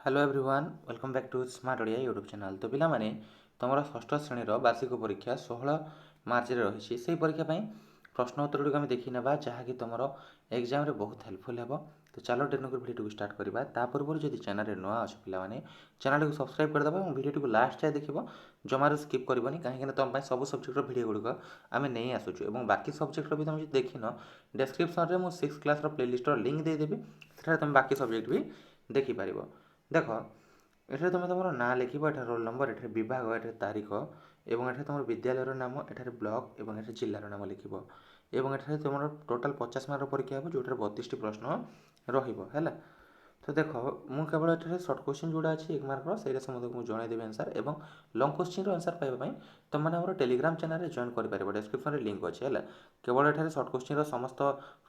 Hello everyone welcome back to smart Odia YouTube channel. तो पिलामाने तुम षष्ठ श्रेणीर वार्षिक परीक्षा 16 मार्च रे रही से परीक्षा प्रश्न उत्तर गुड़िक आम देखी ना जहाँकि तुम एग्जाम बहुत हेल्पफुल हे। तो चलो डेनक भिडियो स्टार्ट करवा ता पूर्व जब चैनल नुआ अच्छे पे चैनल को सब्सक्राइब करदे और भिडियो को लास्ट जाए देख जमार स्किप करनी कहीं तुम सब सब्जेक्टर भिडियो गुड़िक आम नहीं आसुचु और बाकी सब्जेक्टर भी तुम जो देखिन डेस्क्रिप्शन में मुझे 6 क्लास प्लेलिस्टर लिंक देदेवी से तुम बाकी सब्जेक्ट भी देखिपर। देख ये तुम तुम ना लिख रोल नंबर ये विभाग ये तारीख और ये तुम विद्यालय नाम ये ब्लॉक और ये जिलार नाम लिख ये तुम टोटाल 50 मार्क परीक्षा हो जो 32 प्रश्न रहा। तो देख मुझे केवल ये सर्ट क्वेश्चन जोड़ा अच्छी 1 मार्क से मुझे जनईदेवी आंसर और लंग क्वेश्चन आंसर पाइबा तुमने टेलीग्राम चैनल जॉइन कर डिस्क्रिप्शन में लिंक अच्छे है। केवल ये सर्ट क्वेश्चन समस्त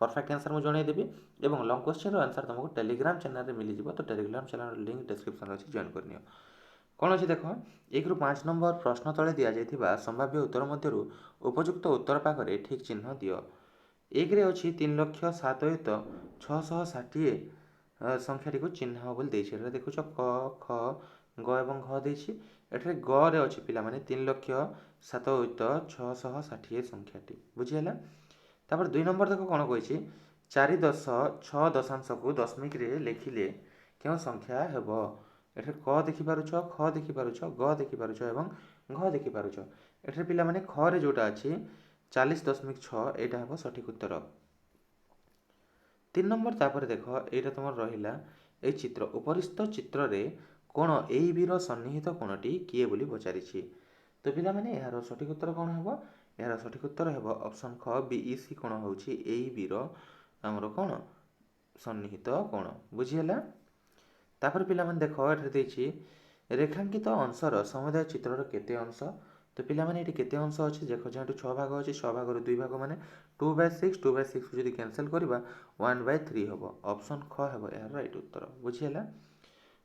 परफेक्ट आंसर मुझे जनईदेवी और लंग क्वेश्चन आंसर तुमको टेलीग्राम चैनल में मिल जाए। तो टेलीग्राम चैनल लिंक डिस्क्रिप्शन अच्छी जॉइन करनी कौन अच्छी देख 1 ରୁ 5 नंबर प्रश्न तले दि जाइथिबा संभाव्य उत्तर मध्य उपयुक्त उत्तर पाखरे ठीक चिन्ह दियो। 1 रे अच्छी 3,07,660 संख्याटी को चिन्ह बोली देखुच क ख ग और घ देछि एठरे ग रे अछि पिला माने 3,07,660 संख्याटी बुझिहेला। तापर 2 नंबर देखो कौन कही 4.6 को दशमिक रे लिखिले क्यों संख्या हेब एठरे क देखिपारुछ ख देखिपारुछ ग देखिपारुछ और घ देखिपारुछ एठरे पिला माने ख रे जोटा अछि 40.6 एटा हेब सठिक उत्तर। 3 नंबर तापर देख यहाँ तुम रहा ये चित्र उपरिस्थ चित्र रे कोण ए बीर सन्निहित कोणटी किए बोली पचारि। तो पिला माने यार सठिक उत्तर कौन है यार सठिक उत्तर है ऑप्शन ख बीईसी कोण हूँ ए बीर आमर कौन सन्निहित कोण बुझीगला। तापर पिला माने देख ये रेखांकित अंशर समुदाय चित्रर केते अंश। तो पिला माने ये केते अंश अच्छे देख जो 6 भाग अच्छे 6 भाग 2 भाग माने 2/6 2/6 को जब कैनसल करवा 1/3 हम ऑप्शन ख है यार राइट उत्तर बुझीगला।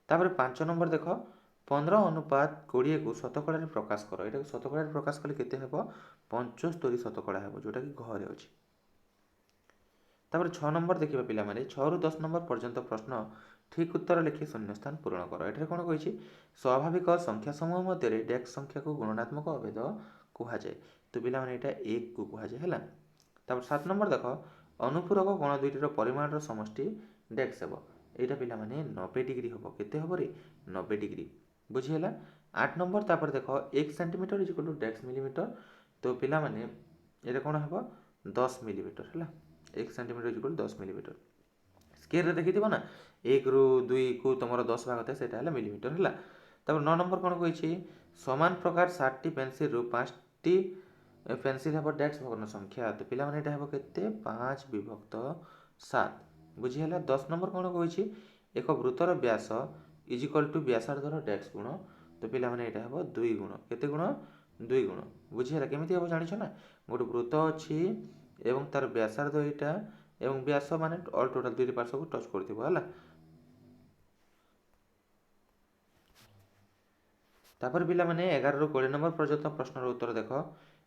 तापर 5 नंबर देख 15:20 को शतकड़ा प्रकाश कर यहाँ शतकड़ा प्रकाश कले केते हेब 75 शतकड़ा हेब जोटा कि घरे अच्छी। तापर 6 नंबर देखिए पिला माने 6 ରୁ 10 नंबर पर्यंत प्रश्न ठीक उत्तर लिखि शून्यस्थान पूरण कर। ये कौन कही स्वाभाविक संख्या समूह मध्य डेक्स संख्या को गुणनात्मक अभेद कहुए। तो पिला माने यहाँ 1 को कहुए है। तापर 7 नंबर देख अनुपूरक कोण दुईटर परिमाण समष्टि डेक्स हेब यहाँ पिला माने 90 डिग्री हम केते हम रे 90 डिग्री बुझीगला। 8 नंबर तापर देख 1 सेंटीमीटर इज इक्वल टू डेक्स मिलीमीटर। तो पिला माने ये कौन हम 10 मिलीमीटर है 1 centimetre is equal to 10 millimetre. Scale देखी ना 1 ରୁ 2 को तुम 10 भाग था से मिलीमीटर है। तब 9 नंबर कौन कही समान प्रकार 60 पेनसिल रु 5टी पेनसिल हम डेक्स भग्न संख्या। तो पिला माने हम के 5/7 बुझीगला। 10 नंबर कौन कही एक वृत्तर व्यास इज इक्वल टू व्यासार्धर डेक्स गुण। तो पिला माने यहाँ हम 2 गुण केते गुण 2 गुण बुझीगला। केमिति हम जानिछ ना गोटे वृत्त अच्छी एवं तार व्यासार्ध यहाँ एवं व्यास माने ऑल टोटल 2 पार्श्व को टच करथिबो हला। तापर पिला माने 11 ରୁ 20 नंबर पर्यंत प्रश्नर उत्तर देख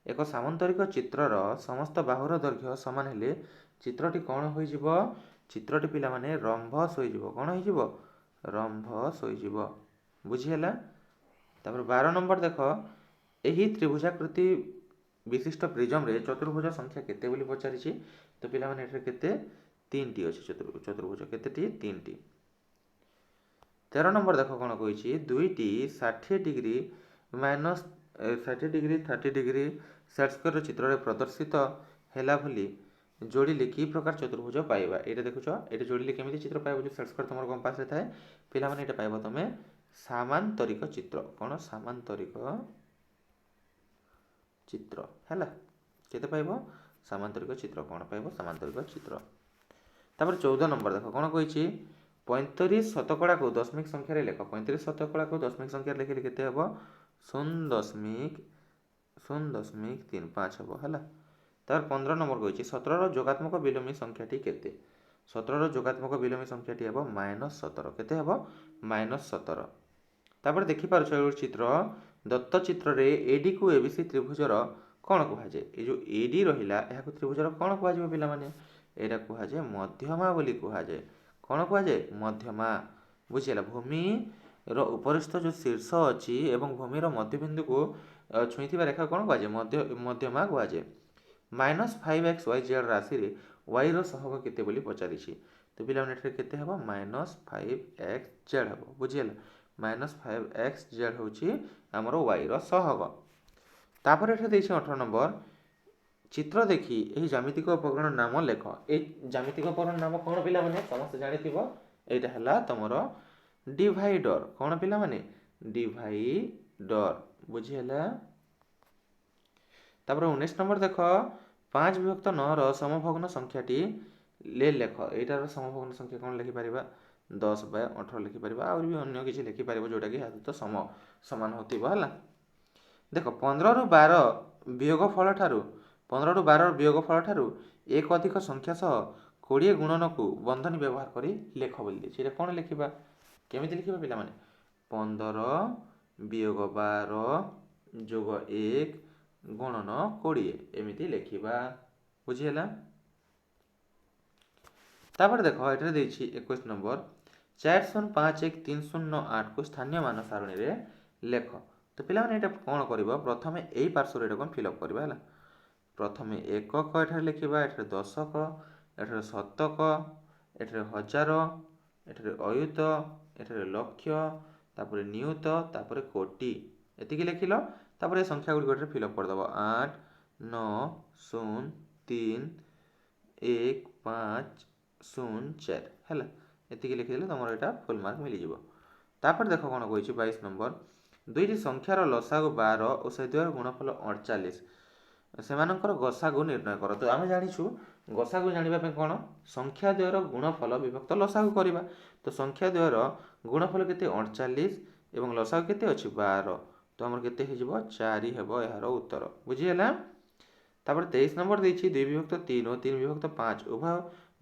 एक सामंतरिक चित्रर समस्त बाहुर दैर्घ्य समान हेले चित्रटी कौन हो चित्रटी पिला माने रंभस हो कौन हो रंभस हो बुझीगला। तापर 12 नंबर देख यही त्रिभुजाकृति विशिष्ट प्रिजम रे चतुर्भुज संख्या केते बोली पचारि। तो पिला माने एठरे केते 3टी अछि चतुर्भुज केतेटी 3टी। 13 नंबर देख कौन कही 2टी 60 degree minus 60 degree 30 degree set square चित्र में प्रदर्शित है भली जोड़िले कि प्रकार चतुर्भुज पाइबा। ये देखुच ये जोड़िले केमी चित्र पाइब जो सेट स्क्वायर तुम कंपास रे थाए पिला माने ये पाइब तुम सामांतरिक चित्र कौन सामांतरिक चित्र है केते पाइब सामांतरिक चित्र कौन पाइब सामांतरिक चित्र। तापर 14 नंबर देख कौन कही 35 शतकड़ा को दशमिक संख्यार लेख 35 शतकड़ा को दशमिक संख्यार लिखिले केते हेब 0.035 हम है। तार 15 नंबर कही 17 जोगात्मक विलोमी संख्याटी केते 17 जोगात्मक विलोमी संख्याटी हेब -17 केते हेब -17। तापर देखिपार चित्र दत्त चित्र रे एडी को एबीसी त्रिभुजर कौन कहुए ये जो एडी रहा यह त्रिभुजर कौन कहुए पिला माने एटा कहुए मध्यमा बोली कहुए कौन कहुए मध्यमा ବୁଝିହେଲା। ଭୂମିର ଉପରିସ୍ଥ ଯେଉଁ ଶୀର୍ଷ ଅଛି ଏବଂ ଭୂମିର ମଧ୍ୟବିନ୍ଦୁକୁ ଛୁଇଁଥିବା ରେଖା କ'ଣ କୁହାଯାଏ? ମଧ୍ୟମା କୁହାଯାଏ। -5xyz ରାଶିରେ ୱାଇର ସହଗ କେତେ ବୋଲି ପଚାରିଛି। ତ ପିଲାମାନେ ଏଠାରେ କେତେ ହେବ? -5xz ହେବ। ବୁଝିହେଲା। -5xz ହେଉଛି ଆମର ୱାଇର ସହଗ। ତାପରେ ଏଠାରେ ଦେଇଛି 18 ନମ୍ବର, ଚିତ୍ର ଦେଖି ଏହି ଜ୍ୟାମିତିକ ଉପକରଣ ନାମ ଲେଖ। এই ଜ୍ୟାମିତିକ ଉପକରଣ ନାମ କ'ଣ ପିଲାମାନେ? ସମସ୍ତେ ଜାଣିଥିବ, ଏଇଟା ହେଲା ତମର ଡିଭାଇଡର। କ'ଣ ପିଲାମାନେ? ଡିଭାଇଡର। ବୁଝିହେଲା। ତାପରେ 19 ନମ୍ବର ଦେଖ, 5/9ର ସମଭଗ୍ନ ସଂଖ୍ୟାଟି ଲେଖ। ଏଇଟାର ସମଭଗ୍ନ ସଂଖ୍ୟା କ'ଣ ଲେଖିପାରିବା? 10/18 ଲେଖିପାରିବା। ଆହୁରି ବି ଅନ୍ୟ କିଛି ଲେଖିପାରିବ ଯେଉଁଟାକି ଏହା ସହିତ ସମାନ ହେଉଥିବ। ହେଲା। ଦେଖ 15ରୁ 12 ବିୟୋଗଫଳ ଠାରୁ ଏକ ଅଧିକ ସଂଖ୍ୟା ସହ 20 ଗୁଣନକୁ ବନ୍ଧନୀ ବ୍ୟବହାର କରି ଲେଖ ବୋଲି ଦେଇଛି। ଏଇଟା କ'ଣ ଲେଖିବା? କେମିତି ଲେଖିବା ପିଲାମାନେ? 15 ବିୟୋଗ 12 ଯୋଗ 1 ଗୁଣନ 20 ଏମିତି ଲେଖିବା। ବୁଝିହେଲା। ତାପରେ ଦେଖ ଏଠାରେ ଦେଇଛି 21 ନମ୍ବର, 40513008କୁ ସ୍ଥାନୀୟ ମାନ ସାରଣୀରେ ଲେଖ। ତ ପିଲାମାନେ ଏଇଟା କ'ଣ କରିବ? ପ୍ରଥମେ ଏଇ ପାର୍ଶ୍ୱରେ ଏଟାକୁ ଫିଲ୍ଅପ୍ କରିବା। ହେଲା। ପ୍ରଥମେ ଏକକ ଏଠାରେ ଲେଖିବା, ଏଠାରେ ଦଶକ, ଏଠାରେ ଶତକ, ଏଠାରେ ହଜାର, ଏଠାରେ ଅୟୁତ, ଏଠାରେ ଲକ୍ଷ, ତାପରେ ନିୟୁତ, ତାପରେ କୋଟି। ଏତିକି ଲେଖିଲ। ତାପରେ ଏ ସଂଖ୍ୟା ଗୁଡ଼ିକ ଏଠାରେ ଫିଲ୍ଅପ୍ କରିଦେବ। 8 9 0 3 1 5 0 4। ହେଲା। ଏତିକି ଲେଖିଦେଲେ ତୁମର ଏଇଟା ଫୁଲ୍ ମାର୍କ ମିଳିଯିବ। ତାପରେ ଦେଖ କ'ଣ କହିଛି 22 ନମ୍ବର, ଦୁଇଟି ସଂଖ୍ୟାର ଲସାଗୁ 12 ଓ ସେ ଦୁଇର ଗୁଣଫଳ 48, ସେମାନଙ୍କର ଗସାଗୁ ନିର୍ଣ୍ଣୟ କର। ତ ଆମେ ଜାଣିଛୁ ଗସାଗୁ ଜାଣିବା ପାଇଁ କ'ଣ? ସଂଖ୍ୟା ଦ୍ୱୟର ଗୁଣଫଳ ବିଭକ୍ତ ଲସାଗୁ କରିବା। ତ ସଂଖ୍ୟା ଦ୍ୱୟର ଗୁଣଫଳ କେତେ? 48 ଏବଂ ଲସାଗୁ କେତେ ଅଛି? 12। ତ ଆମର କେତେ ହେଇଯିବ? 4 ହେବ ଏହାର ଉତ୍ତର। ବୁଝିହେଲା। ତାପରେ 23 ନମ୍ବର ଦେଇଛି 2/3 ଓ 3/5 ଉଭୟ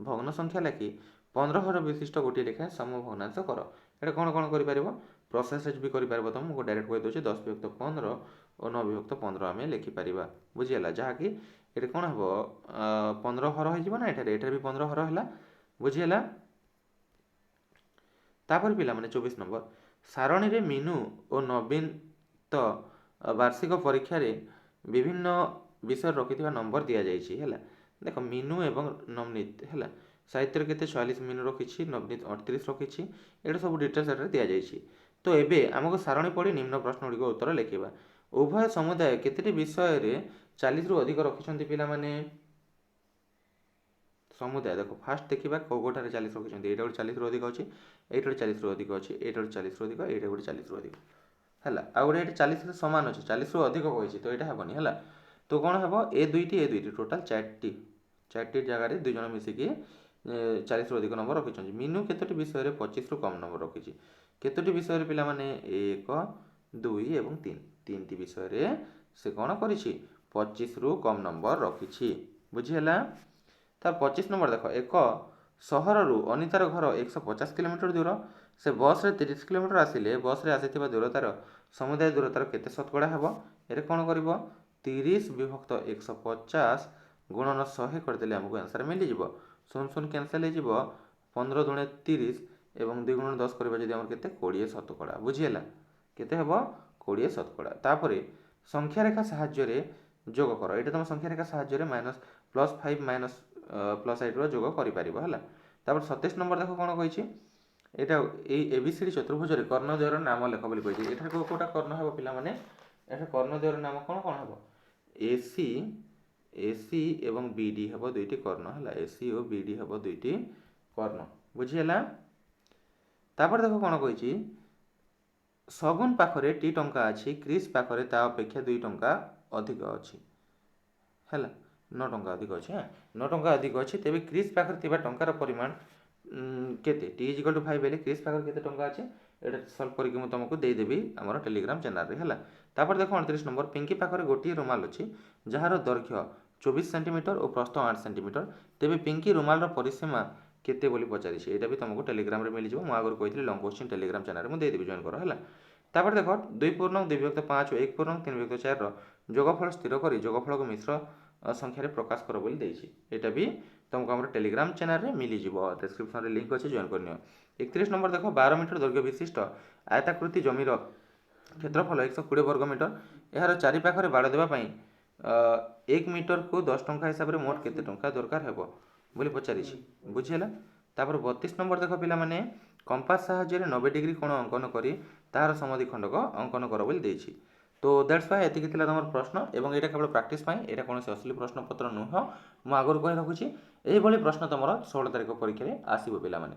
ଭଗ୍ନ ସଂଖ୍ୟା ଲେଖି 15 ଘର ବିଶିଷ୍ଟ ଗୋଟିଏ ଲେଖାଏଁ ସମଭଗ୍ନାଂଶ କର। ଏଇଟା କ'ଣ କ'ଣ କରିପାରିବ? ପ୍ରୋସେସ୍ ବି କରିପାରିବ। ତୁମକୁ ଡାଇରେକ୍ଟ କହିଦେଉଛି 10/15 ଓ 9/15 ଆମେ ଲେଖିପାରିବା। ବୁଝିହେଲା। ଯାହାକି ଏଠି କ'ଣ ହେବ? 15 ଘର ହେଇଯିବ ନା ଏଠାରେ ବି 15 ଘର ହେଲା। ବୁଝିହେଲା। ତାପରେ ପିଲାମାନେ 24 ନମ୍ବର, ସାରଣୀରେ ମିନୁ ଓ ନବୀନ ବାର୍ଷିକ ପରୀକ୍ଷାରେ ବିଭିନ୍ନ ବିଷୟରେ ରଖିଥିବା ନମ୍ବର ଦିଆଯାଇଛି। ହେଲା। ଦେଖ ମିନୁ ଏବଂ ନବନୀତ। ହେଲା। ସାହିତ୍ୟରେ କେତେ? 44 ମିନୁ ରଖିଛି, ନବନୀତ 38 ରଖିଛି। ଏଇଟା ସବୁ ଡିଟେଲ୍ସ ଏଠାରେ ଦିଆଯାଇଛି। ତ ଏବେ ଆମକୁ ସାରଣୀ ପଢ଼ି ନିମ୍ନ ପ୍ରଶ୍ନ ଗୁଡ଼ିକ ଉତ୍ତର ଲେଖିବା। ଉଭୟ ସମୁଦାୟ କେତେଟି ବିଷୟରେ 40ରୁ ଅଧିକ ରଖିଛନ୍ତି ପିଲାମାନେ? ସମୁଦାୟ ଦେଖ ଫାଷ୍ଟ ଦେଖିବା କେଉଁଠାରେ 40 ରଖିଛନ୍ତି। ଏଇଟା ଗୋଟେ 40ରୁ ଅଧିକ ଅଛି, ଏଇଟା ଗୋଟେ 40ରୁ ଅଧିକ ଅଛି, ଏଇଟା ଗୋଟେ 40ରୁ ଅଧିକ, ଏଇଟା ଗୋଟେ 40ରୁ ଅଧିକ। ହେଲା। ଆଉ ଗୋଟେ ଏଠି 40ରେ ସମାନ ଅଛି, 40ରୁ ଅଧିକ କହିଛି, ତ ଏଇଟା ହେବନି। ହେଲା। ତ କ'ଣ ହେବ? ଏ ଦୁଇଟି ଟୋଟାଲ୍ 4ଟି ଜାଗାରେ 2 ଜଣ ମିଶିକି 40ରୁ ଅଧିକ ନମ୍ବର ରଖିଛନ୍ତି। ମିନୁ କେତୋଟି ବିଷୟରେ 25ରୁ କମ୍ ନମ୍ବର ରଖିଛି? କେତୋଟି ବିଷୟରେ ପିଲାମାନେ? 1 2 ଏବଂ 3। 3ଟି ବିଷୟରେ ସେ କ'ଣ କରିଛି? 25ରୁ କମ୍ ନମ୍ବର ରଖିଛି। ବୁଝିହେଲା। ତା 25 ନମ୍ବର ଦେଖ, ଏକ ସହରରୁ ଅନିତାର ଘର 150 କିଲୋମିଟର ଦୂର। ସେ ବସ୍ରେ 30 କିଲୋମିଟର ଆସିଲେ ବସ୍ରେ ଆସିଥିବା ଦୂରତାର ସମୁଦାୟ ଦୂରତାର କେତେ ଶତକଡ଼ା ହେବ? ଏରେ କ'ଣ କରିବ? 30/150 ଗୁଣନ 100 କରିଦେଲେ ଆମକୁ ଆନ୍ସର ମିଳିଯିବ। 0 0 କ୍ୟାନସଲ୍ ହେଇଯିବ, 15 ଦୁଣେ 30 ଏବଂ 2 ଗୁଣନ 10 କରିବା ଯଦି ଆମର କେତେ? 20 ଶତକଡ଼ା। ବୁଝିହେଲା। କେତେ ହେବ? 20 ଶତକଡ଼ା। ତାପରେ ସଂଖ୍ୟାରେଖା ସାହାଯ୍ୟରେ ଯୋଗ କର। ଏଇଟା ତୁମ ସଂଖ୍ୟାରେଖା ସାହାଯ୍ୟରେ +5 +8ର ଯୋଗ କରିପାରିବ। ହେଲା। ତାପରେ 27 ନମ୍ବର ଦେଖ କ'ଣ କହିଛି? ଏଇଟା ଏଇ ABCD ଚତୁର୍ଭୁଜରେ କର୍ଣ୍ଣଦ୍ୱୟର ନାମ ଲେଖ ବୋଲି କହିଛି। ଏଠାରେ କେଉଁଟା କର୍ଣ୍ଣ ହେବ ପିଲାମାନେ? ଏଠାରେ କର୍ଣ୍ଣଦ୍ୱୟର ନାମ କ'ଣ କ'ଣ ହେବ? AC ଏବଂ BD ହେବ ଦୁଇଟି କର୍ଣ୍ଣ। ହେଲା। AC ଓ BD ହେବ ଦୁଇଟି କର୍ଣ୍ଣ। ବୁଝିହେଲା। ତାପରେ ଦେଖ କ'ଣ କହିଛି? ସଗୁନ ପାଖରେ ଟି ଟଙ୍କା ଅଛି, କ୍ରିସ୍ ପାଖରେ ତା ଅପେକ୍ଷା 2 ଟଙ୍କା ଅଧିକ ଅଛି। ହେଲା। 9 ଟଙ୍କା ଅଧିକ ଅଛି। 9 ଟଙ୍କା ଅଧିକ ଅଛି। ତେବେ କ୍ରିସ୍ ପାଖରେ ଥିବା ଟଙ୍କାର ପରିମାଣ କେତେ? T = 5 ହେଲେ କ୍ରିସ୍ ପାଖରେ କେତେ ଟଙ୍କା ଅଛି? ଏଇଟା ସଲ୍ଭ କରିକି ମୁଁ ତୁମକୁ ଦେଇଦେବି ଆମର ଟେଲିଗ୍ରାମ ଚ୍ୟାନେଲରେ। ହେଲା। ତାପରେ ଦେଖ 29 ନମ୍ବର, ପିଙ୍କି ପାଖରେ ଗୋଟିଏ ରୁମାଲ ଅଛି ଯାହାର ଦୈର୍ଘ୍ୟ 24 ସେଣ୍ଟିମିଟର ଓ ପ୍ରସ୍ଥ 8 ସେଣ୍ଟିମିଟର। ତେବେ ପିଙ୍କି ରୁମାଲର ପରିସୀମା କେତେ ବୋଲି ପଚାରିଛି। ଏଇଟା ବି ତୁମକୁ ଟେଲିଗ୍ରାମରେ ମିଳିଯିବ। ମୁଁ ଆଗରୁ କହିଥିଲି ଲଙ୍ଗ କୋଶ୍ଚିନ୍ ଟେଲିଗ୍ରାମ ଚ୍ୟାନେଲରେ ମୁଁ ଦେଇଦେବି, ଜଏନ୍ କର। ହେଲା। ତାପରେ ଦେଖ 2/2/5 ଓ 1/3/4ର ଯୋଗଫଳ ସ୍ଥିର କରି ଯୋଗଫଳକୁ ମିଶ୍ର ସଂଖ୍ୟାରେ ପ୍ରକାଶ କର ବୋଲି ଦେଇଛି। ଏଇଟା ବି ତୁମକୁ ଆମର ଟେଲିଗ୍ରାମ ଚ୍ୟାନେଲରେ ମିଳିଯିବ। ଡେସ୍କ୍ରିପସନରେ ଲିଙ୍କ୍ ଅଛି, ଜଏନ୍ କରିନିଅ। 31 नंबर देख 12 मीटर दैर्घ्य विशिष्ट आयताकृति जमीर क्षेत्रफल 120 वर्ग मीटर यार चारिपाखे बाड़ देवाई 1 मीटर को 10 टंका हिसाब से मोट केते टंका दरकार हेबो बोली पचारि बुझीगला। तापर 32 नंबर देख पिला माने कंपास साहाय्य 90 डिग्री कोण अंकन करी तार समद्विखंडक अंकन कर बोली देछि। तो दैट्स वाई एतिक थिला तमर प्रश्न एवं एटा केवल प्रैक्टिस पाई एटा कोनोसी असली प्रश्न पत्र नुह मु आगुर कहि रखुछि एही भली प्रश्न तमर 16 तारिख परीक्षा रे आसीबो पिला माने।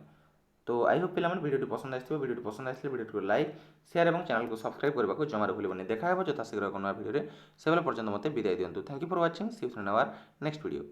तो आई होप पिला माने वीडियो पसंद आइथिबो वीडियो पसंद आइसले वीडियो को लाइक शेयर एवं चैनल को सब्सक्राइब करबा को जमार भूलिबनी। देखा हेबो यथाशीघ्र एक नया वीडियो रे से बेला पर्यंत मते विदाय दियंतु। Thank you for watching see you in our next video.